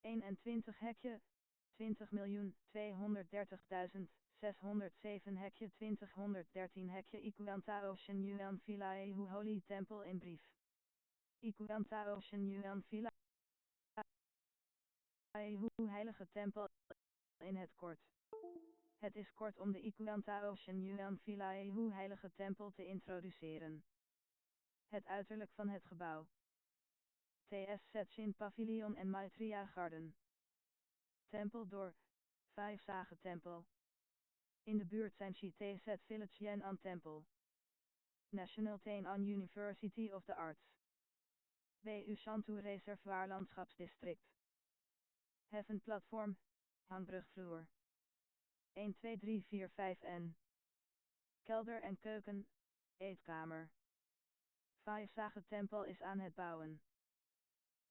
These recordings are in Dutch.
21 hekje, 20.230.607 hekje 2013 hekje Ikuanta Ocean Yuan Villa Ehu Holy Temple in brief. Ikuanta Ocean Yuan Villa Ehu Heilige Tempel in het kort. Het is kort om de Ikuanta Ocean Yuan Villa Ehu Heilige Tempel te introduceren. Het uiterlijk van het gebouw. TS Setchin Pavilion en Maitreya Garden. Tempel door, 5 Saga Tempel. In de buurt zijn Chite Set Village Yan'an Temple. National Tainan University of the Arts. WU Shantou Reservoir Landschapsdistrict. Heaven Platform, hangbrugvloer. 1 2 3 4 5 en. Kelder en keuken, eetkamer. 5 Saga Tempel is aan het bouwen.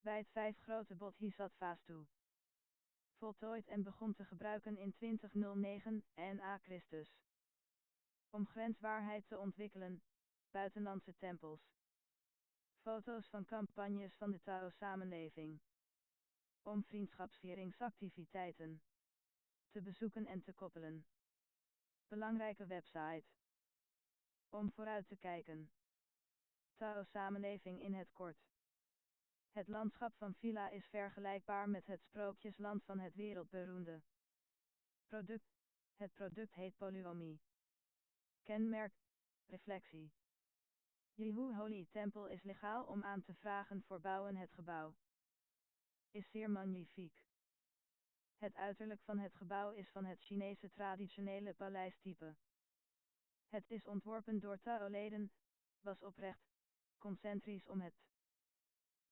Wijd 5 grote bodhisattva's toe. Voltooid en begon te gebruiken in 2009 na Christus. Om grenswaarheid te ontwikkelen, buitenlandse tempels. Foto's van campagnes van de Tao-samenleving. Om vriendschapsvieringsactiviteiten te bezoeken en te koppelen. Belangrijke website. Om vooruit te kijken. Tao-samenleving in het kort. Het landschap van Villa is vergelijkbaar met het sprookjesland van het wereldberoemde product. Het product heet Polyomie. Kenmerk, reflectie. Yehu Holy Temple is legaal om aan te vragen voor bouwen. Het gebouw is zeer magnifiek. Het uiterlijk van het gebouw is van het Chinese traditionele paleistype. Het is ontworpen door Tao-leden, was oprecht, concentrisch om het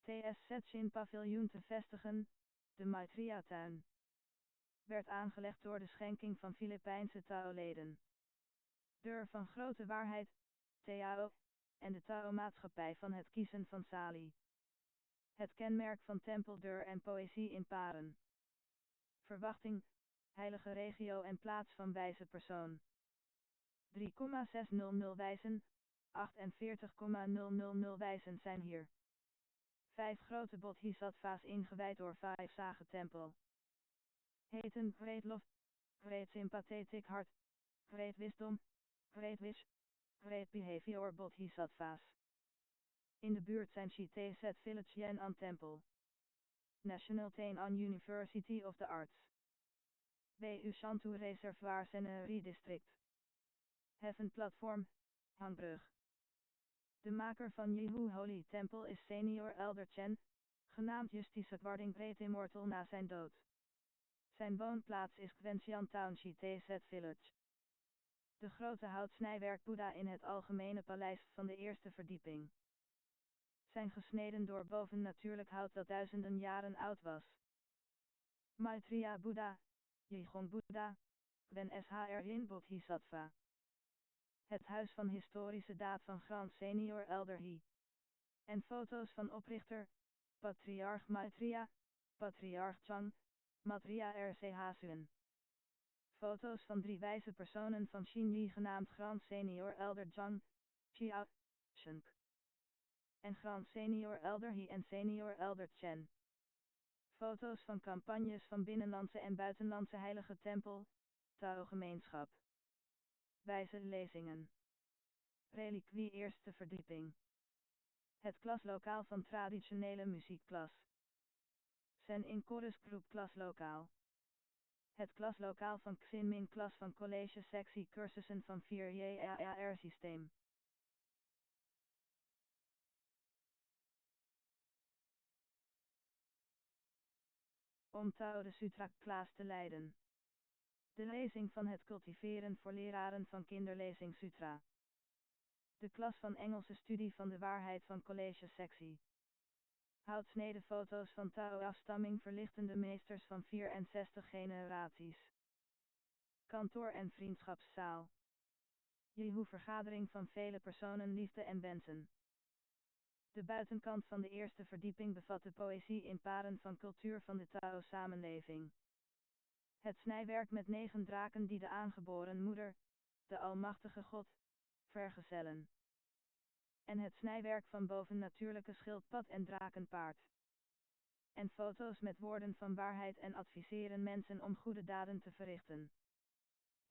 TS Setchin Paviljoen te vestigen, de Maitreya-tuin. Werd aangelegd door de schenking van Filipijnse Tao-leden. Deur van grote waarheid, Tao, en de Tao-maatschappij van het kiezen van Sali. Het kenmerk van tempeldeur en poëzie in paren. Verwachting, heilige regio en plaats van wijze persoon. 3,600 wijzen, 48,000 wijzen zijn hier. 5 grote bodhisattva's ingewijd door 5 Saga Tempel. Heten Great Love, Great Sympathetic Heart, Great Wisdom, Great Wish, Great Behavior bodhisattva's. In de buurt zijn Chite Set Village Yan'an Temple. National Tainan University of the Arts. WU Shantou Reservoir Scenery District. Heaven Platform, hangbrug. De maker van Yehu Holy Temple is Senior Elder Chen, genaamd Justice Gwarding Great Immortal na zijn dood. Zijn woonplaats is Gwenxian Town Chite Set Village. De grote houtsnijwerk Boeddha in het algemene paleis van de eerste verdieping. Zijn gesneden door bovennatuurlijk hout dat duizenden jaren oud was. Maitreya Boeddha, Yigong Boeddha, Gwen Shr Bodhisattva. Het huis van historische daad van Grand Senior Elder He. En foto's van oprichter, Patriarch Maitreya, Patriarch Chang, Maitreya RCH Suen. Foto's van 3 wijze personen van Xinyi genaamd Grand Senior Elder Zhang, Xiao, Shunk. En Grand Senior Elder He en Senior Elder Chen. Foto's van campagnes van binnenlandse en buitenlandse heilige tempel, Tao-gemeenschap. Wijze lezingen. Reliquie eerste verdieping. Het klaslokaal van traditionele muziekklas. Sen in Chorus Groep klaslokaal. Het klaslokaal van Xinmin klas van college sectie cursussen van 4JAR systeem. Om Tao de Sutra Klaas te leiden. De lezing van het cultiveren voor leraren van kinderlezing Sutra. De klas van Engelse studie van de waarheid van college sectie. Houtsnede foto's van Tao-afstamming verlichtende meesters van 64 generaties. Kantoor en vriendschapszaal. Yehu vergadering van vele personen liefde en wensen. De buitenkant van de eerste verdieping bevat de poëzie in paren van cultuur van de Tao-samenleving. Het snijwerk met 9 draken die de aangeboren moeder, de almachtige God, vergezellen. En het snijwerk van bovennatuurlijke schildpad en drakenpaard. en foto's met woorden van waarheid en adviseren mensen om goede daden te verrichten.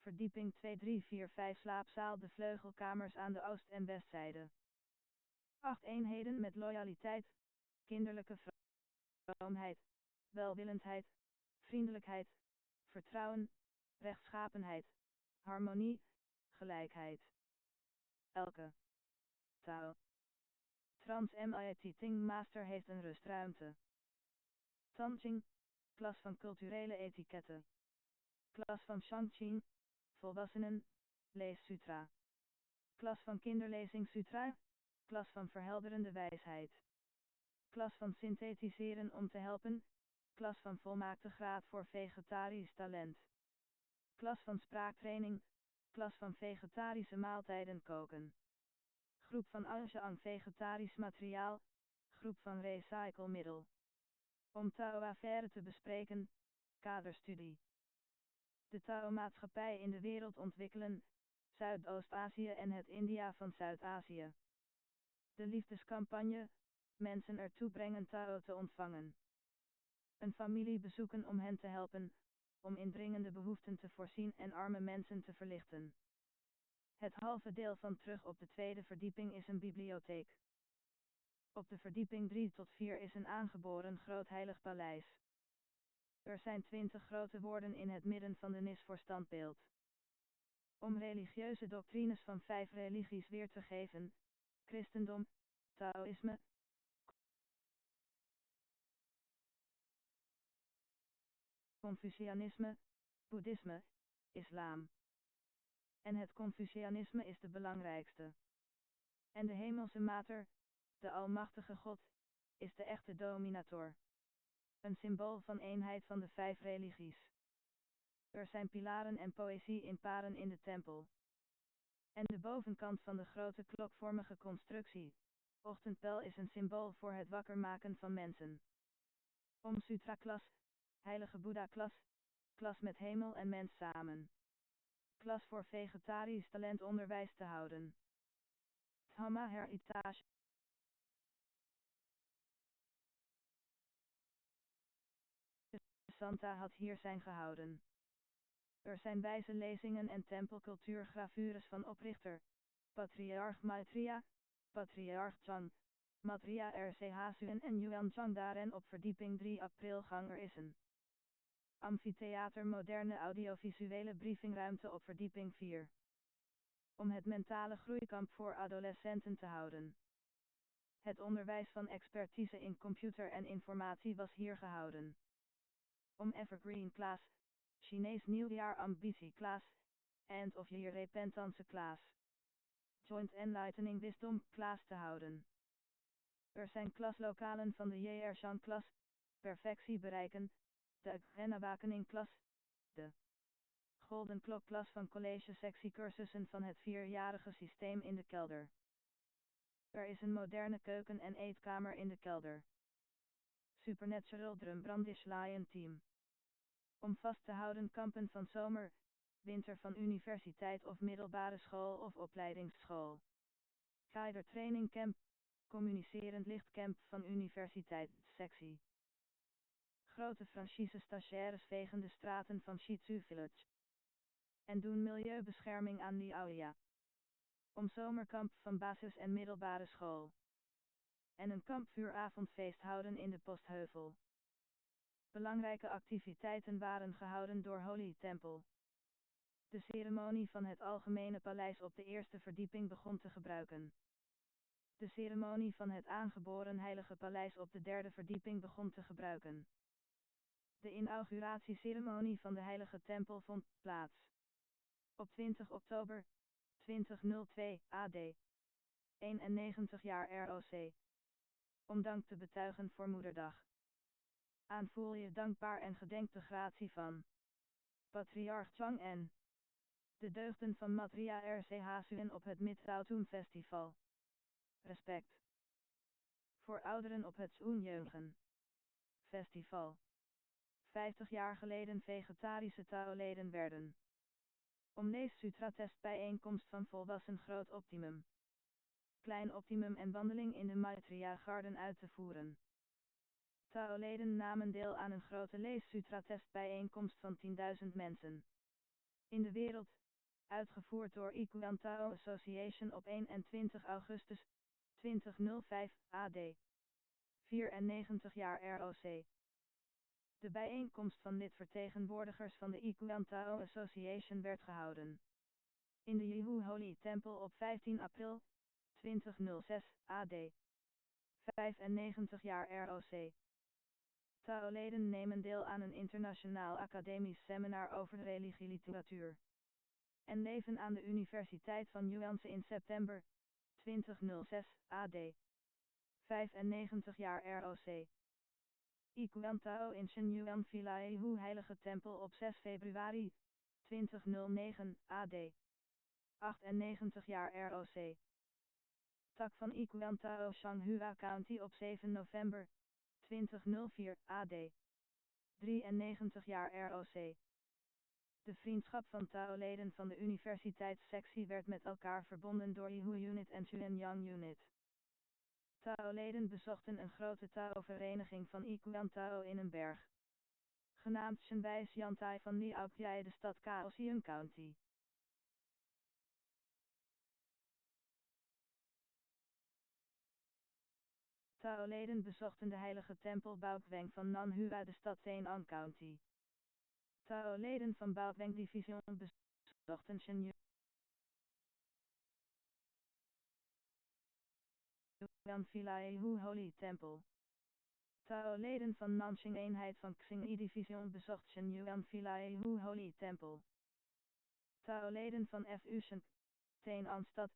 Verdieping 2345 slaapzaal, de vleugelkamers aan de oost- en westzijde. 8 eenheden met loyaliteit, kinderlijke vroomheid, welwillendheid, vriendelijkheid, vertrouwen, rechtschapenheid, harmonie, gelijkheid. Elke taal. Trans MIT Ting Master heeft een rustruimte. Tanching, klas van culturele etiketten. Klas van Shangqing, volwassenen, lees Sutra. Klas van kinderlezing Sutra, klas van verhelderende wijsheid. Klas van synthetiseren om te helpen, klas van volmaakte graad voor vegetarisch talent. Klas van spraaktraining, klas van vegetarische maaltijden koken. Groep van Anshang vegetarisch materiaal, groep van recyclemiddel. Om Tao-affaire te bespreken, kaderstudie. De Tao-maatschappij in de wereld ontwikkelen, Zuidoost-Azië en het India van Zuid-Azië. De liefdescampagne, mensen ertoe brengen Tao te ontvangen. Een familie bezoeken om hen te helpen, om indringende behoeften te voorzien en arme mensen te verlichten. Het halve deel van terug op de tweede verdieping is een bibliotheek. Op de verdieping 3 tot 4 is een aangeboren groot heilig paleis. Er zijn 20 grote woorden in het midden van de nis voor standbeeld. Om religieuze doctrines van 5 religies weer te geven: christendom, Taoïsme, Confucianisme, Boeddhisme, Islam. En het Confucianisme is de belangrijkste. En de hemelse mater, de almachtige God, is de echte dominator. Een symbool van eenheid van de 5 religies. Er zijn pilaren en poëzie in paren in de tempel. En de bovenkant van de grote klokvormige constructie, ochtendbel, is een symbool voor het wakker maken van mensen. Om Sutra-klas, heilige Boeddha-klas, klas met hemel en mens samen. Klas voor vegetarisch talentonderwijs te houden. Dhamma Heritage. Santa had hier zijn gehouden. Er zijn wijze lezingen en tempelcultuurgravures van oprichter, patriarch Maitreya, patriarch Chang, Maitreya RC Suen en Yuan Chang Daren op verdieping 3 april ganger is een amfitheater moderne audiovisuele briefingruimte op verdieping 4. Om het mentale groeikamp voor adolescenten te houden. Het onderwijs van expertise in computer en informatie was hier gehouden. Om Evergreen Class, Chinees nieuwjaar ambitie Class, End of Year Repentance Class, Joint Enlightening Wisdom Class te houden. Er zijn klaslokalen van de Yershan klas, perfectie bereiken, de Genawakening klas, de Golden Klok klas van college sectiecursussen van het 4-jarige systeem in de kelder. Er is een moderne keuken en eetkamer in de kelder. Supernatural Drum Brandish Lion Team. Om vast te houden kampen van zomer, winter van universiteit of middelbare school of opleidingsschool. Guider Training Camp, communicerend lichtcamp van universiteitssectie. Grote franchise stagiaires vegen de straten van Shitsu Village. En doen milieubescherming aan Liaoya. Om zomerkamp van basis- en middelbare school. En een kampvuuravondfeest houden in de Postheuvel. Belangrijke activiteiten waren gehouden door Holy Temple. De ceremonie van het Algemene Paleis op de eerste verdieping begon te gebruiken. De ceremonie van het aangeboren Heilige Paleis op de derde verdieping begon te gebruiken. De inauguratieceremonie van de Heilige Tempel vond plaats. Op 20 oktober 2002 AD. 91 jaar ROC. Om dank te betuigen voor Moederdag. Aanvoel je dankbaar en gedenk de gratie van Patriarch Chang en de deugden van Maitreya RC Suen op het Mid-Autumn Festival. Respect. Voor ouderen op het Zoenjeugen Festival. 50 jaar geleden vegetarische Tao-leden werden. Om Lees Sutra test bijeenkomst van volwassen Groot Optimum, Klein Optimum en wandeling in de Maitreya Garden uit te voeren. Tao-leden namen deel aan een grote lees-sutra-testbijeenkomst van 10.000 mensen. In de wereld, uitgevoerd door Ikuan Tao Association op 21 augustus 2005 AD. 94 jaar ROC. De bijeenkomst van lidvertegenwoordigers van de Ikuan Tao Association werd gehouden in de Yihu Holy Temple op 15 april 2006 AD. 95 jaar ROC. Tao-leden nemen deel aan een internationaal academisch seminar over religieliteratuur en leven aan de Universiteit van Yuan in september 2006 AD. 95 jaar ROC. Ikuan Tao in Shenyuan Philaehu Heilige Tempel op 6 februari 2009 AD. 98 jaar ROC. Tak van Ikuan Tao Shanghua County op 7 november 2004 AD. 93 jaar ROC. De vriendschap van Tao-leden van de universiteitssectie werd met elkaar verbonden door Yihu Unit en Xuanyang Unit. Tao-leden bezochten een grote Tao-vereniging van Ikuan Tao in een berg, genaamd Shenbai Xiantai van Liaoqiai, de stad Kaohsiung County. Tao-leden bezochten de heilige tempel Baokweng van Nanhua, de stad Tainan County. Tao-leden van Baokweng Division bezochten Shenyuan Philaehu Holy Temple. Tao-leden van Nanxing eenheid van Xingyi Division bezocht Shenyuan Philaehu Holy Temple. Tao-leden van FU Tainan stad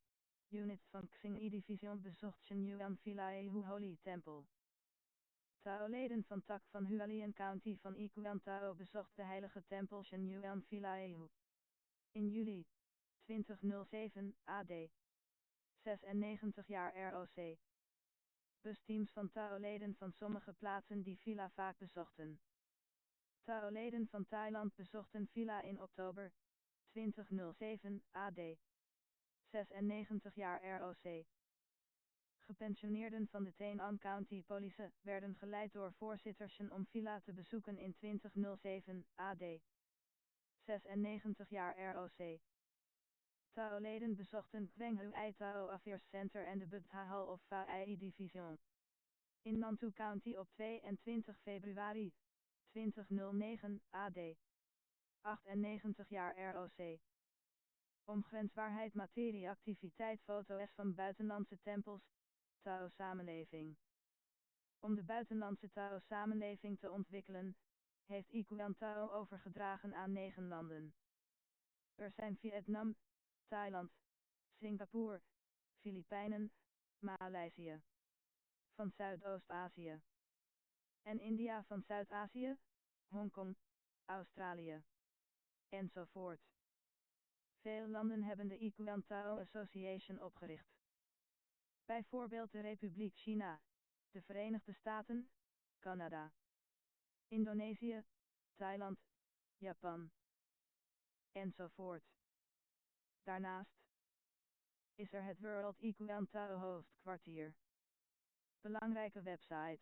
unit van Xingyi Division bezocht Shenyuan Philaehu Holy Temple. Tao-leden van Tak van Hualien County van Ikuan Tao bezocht de heilige tempel Shenyuan Philaehu. In juli 2007 AD. 96 jaar ROC. Busteams van Tao-leden van sommige plaatsen die Villa vaak bezochten. Tao-leden van Thailand bezochten Villa in oktober 2007 AD. 96 jaar ROC. Gepensioneerden van de Tainan County Police werden geleid door voorzitter Shen om Villa te bezoeken in 2007 AD. 96 jaar ROC. Tao-leden bezochten Quenghue Tao Affairs Center en de Buddha Hall of Phai Division in Nantou County op 22 februari 2009 AD. 98 jaar ROC. Om grenswaarheid materie-activiteit foto's van buitenlandse tempels, Tao-samenleving. Om de buitenlandse Tao-samenleving te ontwikkelen, heeft Ikuan Tao overgedragen aan 9 landen. Er zijn Vietnam, Thailand, Singapore, Filipijnen, Maleisië van Zuidoost-Azië en India van Zuid-Azië, Hongkong, Australië enzovoort. Veel landen hebben de Ikuan Tao Association opgericht. Bijvoorbeeld de Republiek China, de Verenigde Staten, Canada, Indonesië, Thailand, Japan enzovoort. Daarnaast is er het World Ikuan Tao hoofdkwartier. Belangrijke website.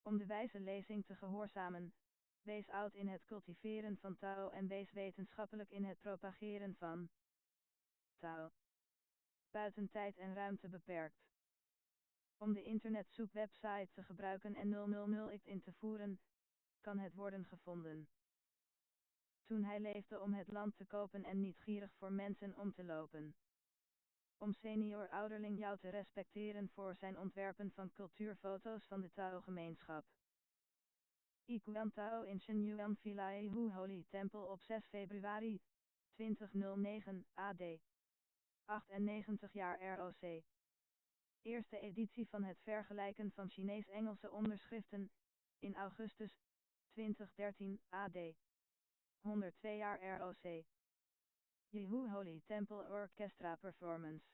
Om de wijze lezing te gehoorzamen, wees oud in het cultiveren van Tao en wees wetenschappelijk in het propageren van Tao. Buiten tijd en ruimte beperkt. Om de internetzoekwebsite te gebruiken en 000 in te voeren, kan het worden gevonden. Toen hij leefde om het land te kopen en niet gierig voor mensen om te lopen. Om senior ouderling jou te respecteren voor zijn ontwerpen van cultuurfoto's van de Tao-gemeenschap. Ikuan Tao in Shenyuan Philaehu Holy Temple op 6 februari 2009 AD. 98 jaar ROC. Eerste editie van het vergelijken van Chinees-Engelse onderschriften, in augustus 2013 AD. 102 jaar ROC. Yihu Holy Temple Orchestra Performance.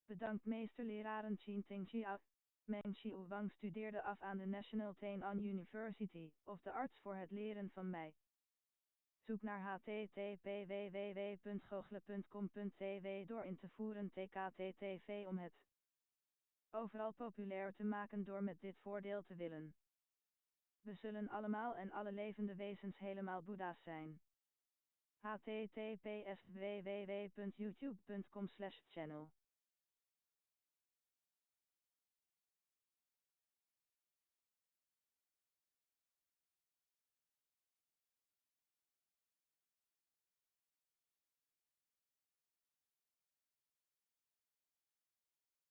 Bedankt meesterleraren Qin Ting Xiao. Meng Xiu Wang studeerde af aan de National Tainan University of the Arts voor het leren van mij. Zoek naar http://www.google.com.tw door in te voeren tkttv om het overal populair te maken door met dit voordeel te willen. We zullen allemaal en alle levende wezens helemaal Boeddha's zijn. https://www.youtube.com/channel